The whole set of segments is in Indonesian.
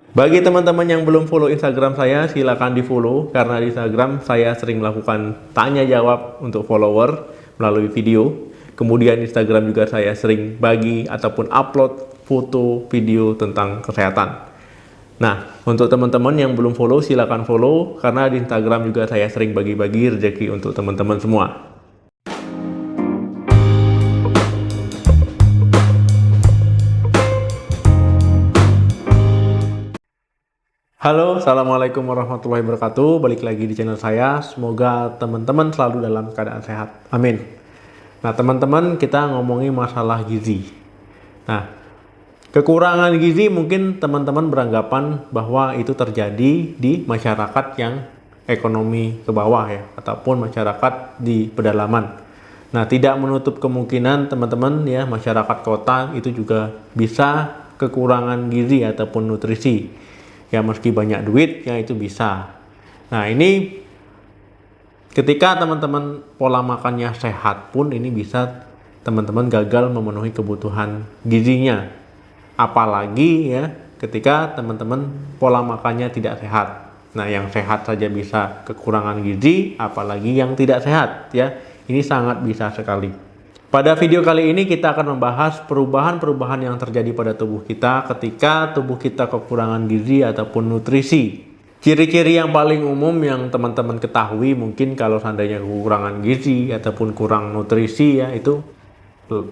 Bagi teman-teman yang belum follow Instagram saya, silakan di-follow karena di Instagram saya sering melakukan tanya jawab untuk follower melalui video. Kemudian Instagram juga saya sering bagi ataupun upload foto video tentang kesehatan. Nah, untuk teman-teman yang belum follow, silakan follow karena di Instagram juga saya sering bagi-bagi rezeki untuk teman-teman semua. Halo, Assalamualaikum warahmatullahi wabarakatuh. Balik lagi di channel saya. Semoga teman-teman selalu dalam keadaan sehat. Amin. Nah, teman-teman, kita ngomongin masalah gizi. Nah, kekurangan gizi mungkin teman-teman beranggapan bahwa itu terjadi di masyarakat yang ekonomi ke bawah ya, ataupun masyarakat di pedalaman. Nah, tidak menutup kemungkinan teman-teman ya, masyarakat kota itu juga bisa kekurangan gizi ataupun nutrisi. Ya, meski banyak duit ya itu bisa. Nah, ini ketika teman-teman pola makannya sehat pun ini bisa teman-teman gagal memenuhi kebutuhan gizinya. Apalagi ya ketika teman-teman pola makannya tidak sehat. Nah, yang sehat saja bisa kekurangan gizi, apalagi yang tidak sehat ya. Ini sangat bisa sekali. Pada video kali ini kita akan membahas perubahan-perubahan yang terjadi pada tubuh kita ketika tubuh kita kekurangan gizi ataupun nutrisi. Ciri-ciri yang paling umum yang teman-teman ketahui mungkin kalau seandainya kekurangan gizi ataupun kurang nutrisi ya itu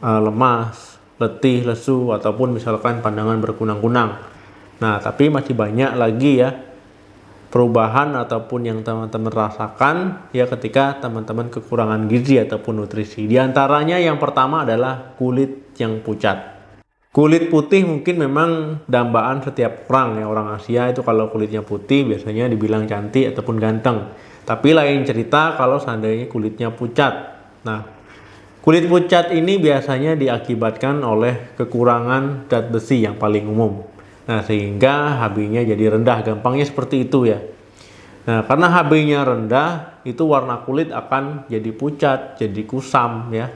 lemas, letih, lesu, ataupun misalkan pandangan berkunang-kunang. Nah, tapi masih banyak lagi ya perubahan ataupun yang teman-teman rasakan ya ketika teman-teman kekurangan gizi ataupun nutrisi. Di antaranya yang pertama adalah kulit yang pucat. Kulit putih mungkin memang dambaan setiap orang ya, orang Asia itu kalau kulitnya putih biasanya dibilang cantik ataupun ganteng. Tapi lain cerita kalau seandainya kulitnya pucat. Nah, kulit pucat ini biasanya diakibatkan oleh kekurangan zat besi yang paling umum. Nah, sehingga HB-nya jadi rendah, gampangnya seperti itu ya. Nah, karena HB-nya rendah, itu warna kulit akan jadi pucat, jadi kusam ya.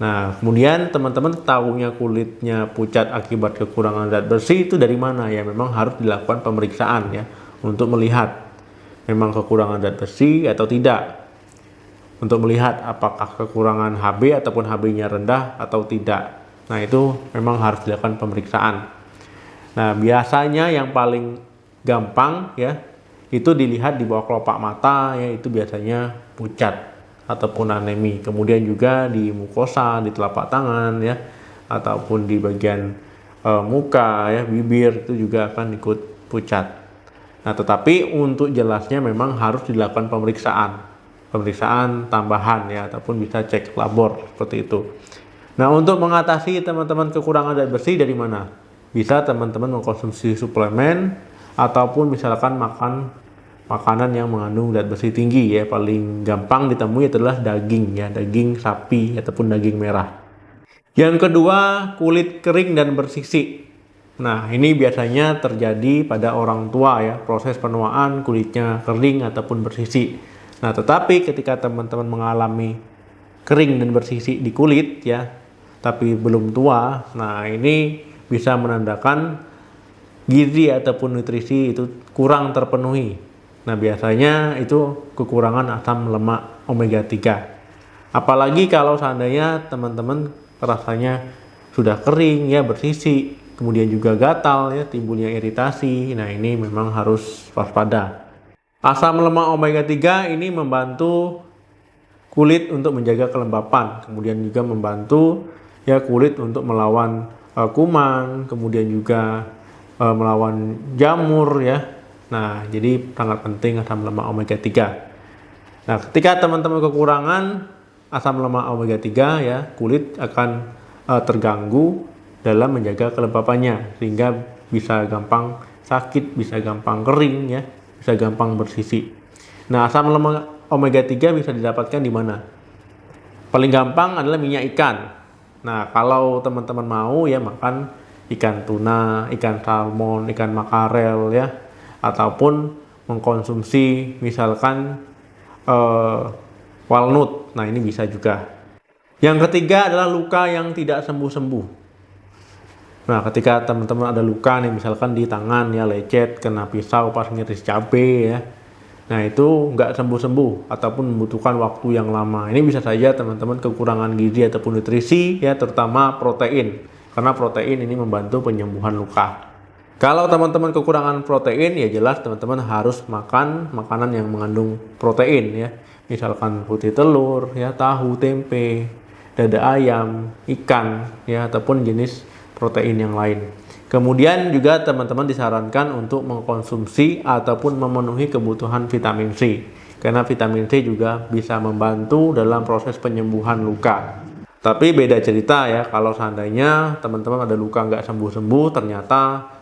Nah, kemudian teman-teman tahunya kulitnya pucat akibat kekurangan zat besi itu dari mana ya? Memang harus dilakukan pemeriksaan ya untuk melihat memang kekurangan zat besi atau tidak. Untuk melihat apakah kekurangan HB ataupun HB-nya rendah atau tidak. Nah, itu memang harus dilakukan pemeriksaan. Nah, biasanya yang paling gampang ya itu dilihat di bawah kelopak mata ya, itu biasanya pucat ataupun anemi. Kemudian juga di mukosa, di telapak tangan ya, ataupun di bagian muka ya, bibir itu juga akan ikut pucat. Nah, tetapi untuk jelasnya memang harus dilakukan pemeriksaan tambahan ya, ataupun bisa cek labor seperti itu. Nah, untuk mengatasi teman-teman kekurangan zat besi dari mana? Bisa teman-teman mengkonsumsi suplemen ataupun misalkan makan makanan yang mengandung zat besi tinggi ya. Paling gampang ditemui adalah daging ya, daging sapi ataupun daging merah. Yang kedua, kulit kering dan bersisik. Nah, ini biasanya terjadi pada orang tua ya, proses penuaan kulitnya kering ataupun bersisik. Nah, tetapi ketika teman-teman mengalami kering dan bersisik di kulit ya, tapi belum tua, nah ini bisa menandakan gizi ataupun nutrisi itu kurang terpenuhi. Nah, biasanya itu kekurangan asam lemak omega 3. Apalagi kalau seandainya teman-teman rasanya sudah kering ya, bersisik, kemudian juga gatal ya, timbulnya iritasi. Nah, ini memang harus waspada. Asam lemak omega 3 ini membantu kulit untuk menjaga kelembapan, kemudian juga membantu ya kulit untuk melawan kuman, kemudian juga melawan jamur ya. Nah, jadi sangat penting asam lemak omega 3. Nah, ketika teman-teman kekurangan asam lemak omega 3 ya, kulit akan terganggu dalam menjaga kelembapannya sehingga bisa gampang sakit, bisa gampang kering ya, bisa gampang bersisik. Nah, asam lemak omega 3 bisa didapatkan di mana? Paling gampang adalah minyak ikan. Nah, kalau teman-teman mau ya makan ikan tuna, ikan salmon, ikan makarel ya, ataupun mengkonsumsi misalkan walnut. Nah, ini bisa juga. Yang ketiga adalah luka yang tidak sembuh-sembuh. Nah, ketika teman-teman ada luka nih, misalkan di tangan ya, lecet, kena pisau pas ngiris cabai ya. Nah, itu nggak sembuh-sembuh ataupun membutuhkan waktu yang lama. Ini bisa saja teman-teman kekurangan gizi ataupun nutrisi ya, terutama protein. Karena protein ini membantu penyembuhan luka. Kalau teman-teman kekurangan protein, ya jelas teman-teman harus makan makanan yang mengandung protein ya. Misalkan putih telur, ya, tahu, tempe, dada ayam, ikan, ya, ataupun jenis protein yang lain. Kemudian juga teman-teman disarankan untuk mengkonsumsi ataupun memenuhi kebutuhan vitamin C. Karena vitamin C juga bisa membantu dalam proses penyembuhan luka. Tapi beda cerita ya, kalau seandainya teman-teman ada luka nggak sembuh-sembuh, ternyata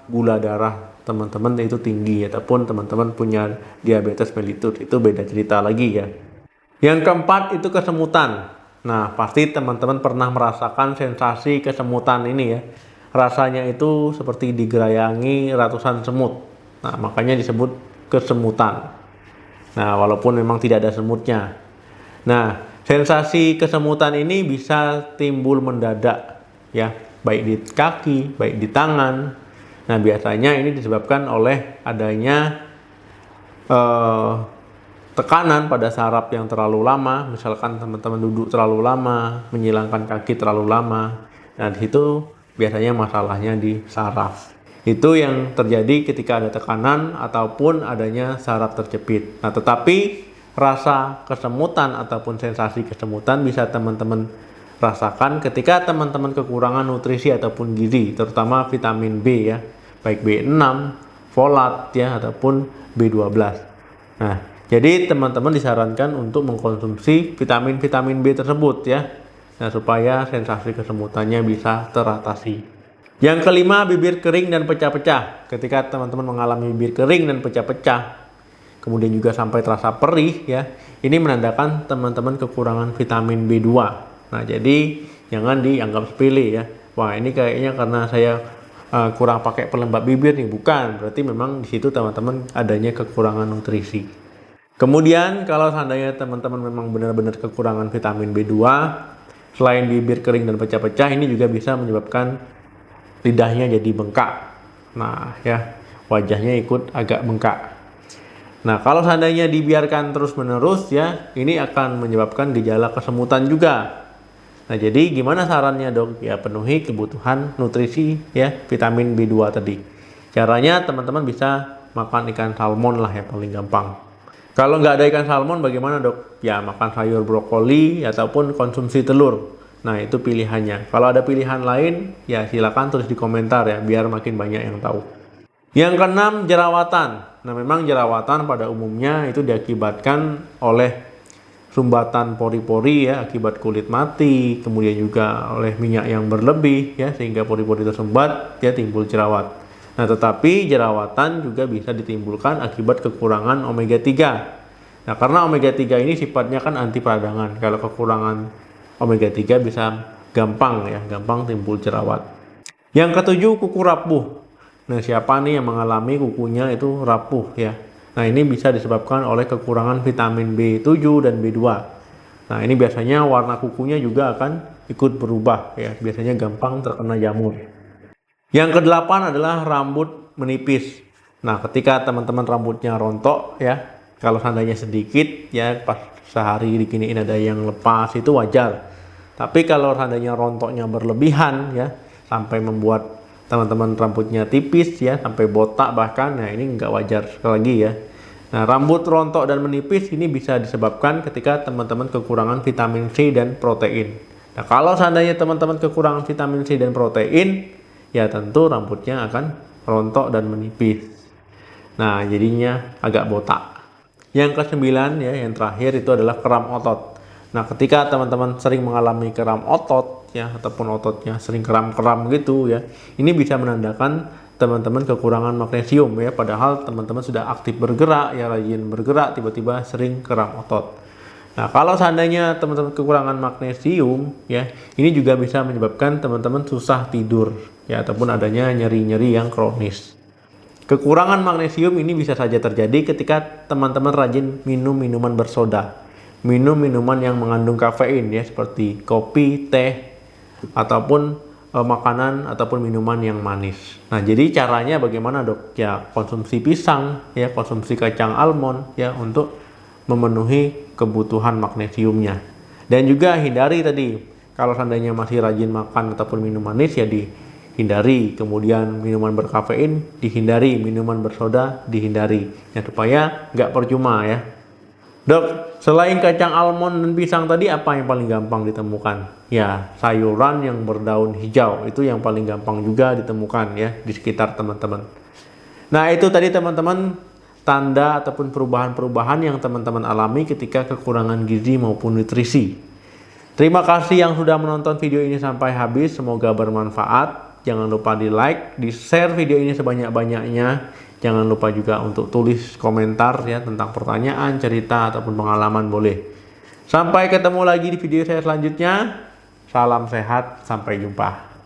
gula darah teman-teman itu tinggi, ataupun teman-teman punya diabetes mellitus, itu beda cerita lagi ya. Yang keempat itu kesemutan. Nah, pasti teman-teman pernah merasakan sensasi kesemutan ini ya. Rasanya itu seperti digerayangi ratusan semut. Nah, makanya disebut kesemutan. Nah, walaupun memang tidak ada semutnya. Nah, sensasi kesemutan ini bisa timbul mendadak ya, baik di kaki, baik di tangan. Nah, biasanya ini disebabkan oleh adanya tekanan pada saraf yang terlalu lama. Misalkan teman-teman duduk terlalu lama, menyilangkan kaki terlalu lama. Nah, di situ biasanya masalahnya di saraf. Itu yang terjadi ketika ada tekanan ataupun adanya saraf terjepit. Nah, tetapi rasa kesemutan ataupun sensasi kesemutan bisa teman-teman rasakan ketika teman-teman kekurangan nutrisi ataupun gizi, terutama vitamin B ya, baik B6, folat ya, ataupun B12. Nah, jadi teman-teman disarankan untuk mengkonsumsi vitamin-vitamin B tersebut ya. Nah, supaya sensasi kesemutannya bisa teratasi. Yang kelima, bibir kering dan pecah-pecah. Ketika teman-teman mengalami bibir kering dan pecah-pecah, kemudian juga sampai terasa perih ya, ini menandakan teman-teman kekurangan vitamin B2. Nah, jadi jangan dianggap sepele ya. Wah, ini kayaknya karena saya kurang pakai pelembab bibir nih. Bukan, berarti memang di situ teman-teman adanya kekurangan nutrisi. Kemudian kalau seandainya teman-teman memang benar-benar kekurangan vitamin B2, selain bibir kering dan pecah-pecah, ini juga bisa menyebabkan lidahnya jadi bengkak. Nah ya, wajahnya ikut agak bengkak. Nah, kalau seandainya dibiarkan terus-menerus ya, ini akan menyebabkan gejala kesemutan juga. Nah, jadi gimana sarannya dok? Ya, penuhi kebutuhan nutrisi ya, vitamin B2 tadi. Caranya teman-teman bisa makan ikan salmon lah ya, paling gampang. Kalau nggak ada ikan salmon bagaimana dok? Ya, makan sayur brokoli ataupun konsumsi telur. Nah, itu pilihannya. Kalau ada pilihan lain, ya silakan tulis di komentar ya, biar makin banyak yang tahu. Yang keenam, jerawatan. Nah, memang jerawatan pada umumnya itu diakibatkan oleh sumbatan pori-pori ya, akibat kulit mati, kemudian juga oleh minyak yang berlebih ya, sehingga pori-pori tersumbat, ya timbul jerawat. Nah, tetapi jerawatan juga bisa ditimbulkan akibat kekurangan omega 3. Nah, karena omega 3 ini sifatnya kan anti peradangan. Kalau kekurangan omega 3 bisa gampang timbul jerawat. Yang ketujuh, kuku rapuh. Nah, siapa nih yang mengalami kukunya itu rapuh ya? Nah, ini bisa disebabkan oleh kekurangan vitamin B7 dan B2. Nah, ini biasanya warna kukunya juga akan ikut berubah ya. Biasanya gampang terkena jamur. Yang kedelapan adalah rambut menipis. Nah, ketika teman-teman rambutnya rontok ya, kalau seandainya sedikit ya, pas sehari diginiin ada yang lepas, itu wajar. Tapi kalau seandainya rontoknya berlebihan ya, sampai membuat teman-teman rambutnya tipis ya, sampai botak bahkan, nah ini nggak wajar sekali lagi ya. Nah, rambut rontok dan menipis ini bisa disebabkan ketika teman-teman kekurangan vitamin C dan protein. Nah, kalau seandainya teman-teman kekurangan vitamin C dan protein, ya tentu rambutnya akan rontok dan menipis. Nah, jadinya agak botak. Yang kesembilan ya, yang terakhir itu adalah kram otot. Nah, ketika teman-teman sering mengalami kram otot ya, ataupun ototnya sering kram-kram gitu ya, ini bisa menandakan teman-teman kekurangan magnesium ya, padahal teman-teman sudah aktif bergerak ya, rajin bergerak, tiba-tiba sering kram otot. Nah, kalau seandainya teman-teman kekurangan magnesium ya, ini juga bisa menyebabkan teman-teman susah tidur ya, ataupun adanya nyeri-nyeri yang kronis. Kekurangan magnesium ini bisa saja terjadi ketika teman-teman rajin minum minuman bersoda, minum minuman yang mengandung kafein ya, seperti kopi, teh, ataupun makanan ataupun minuman yang manis. Nah, jadi caranya bagaimana, Dok? Ya, konsumsi pisang, ya, konsumsi kacang almond, ya, untuk memenuhi kebutuhan magnesiumnya. Dan juga hindari tadi, kalau seandainya masih rajin makan ataupun minum manis, ya dihindari. Kemudian minuman berkafein dihindari, minuman bersoda dihindari. Ya, supaya nggak percuma ya. Dok, selain kacang almond dan pisang tadi, apa yang paling gampang ditemukan? Ya, sayuran yang berdaun hijau itu yang paling gampang juga ditemukan ya di sekitar teman-teman. Nah, itu tadi teman-teman tanda ataupun perubahan-perubahan yang teman-teman alami ketika kekurangan gizi maupun nutrisi. Terima kasih yang sudah menonton video ini sampai habis, semoga bermanfaat. Jangan lupa di like, di share video ini sebanyak-banyaknya. Jangan lupa juga untuk tulis komentar ya tentang pertanyaan, cerita, ataupun pengalaman boleh. Sampai ketemu lagi di video saya selanjutnya. Salam sehat, sampai jumpa.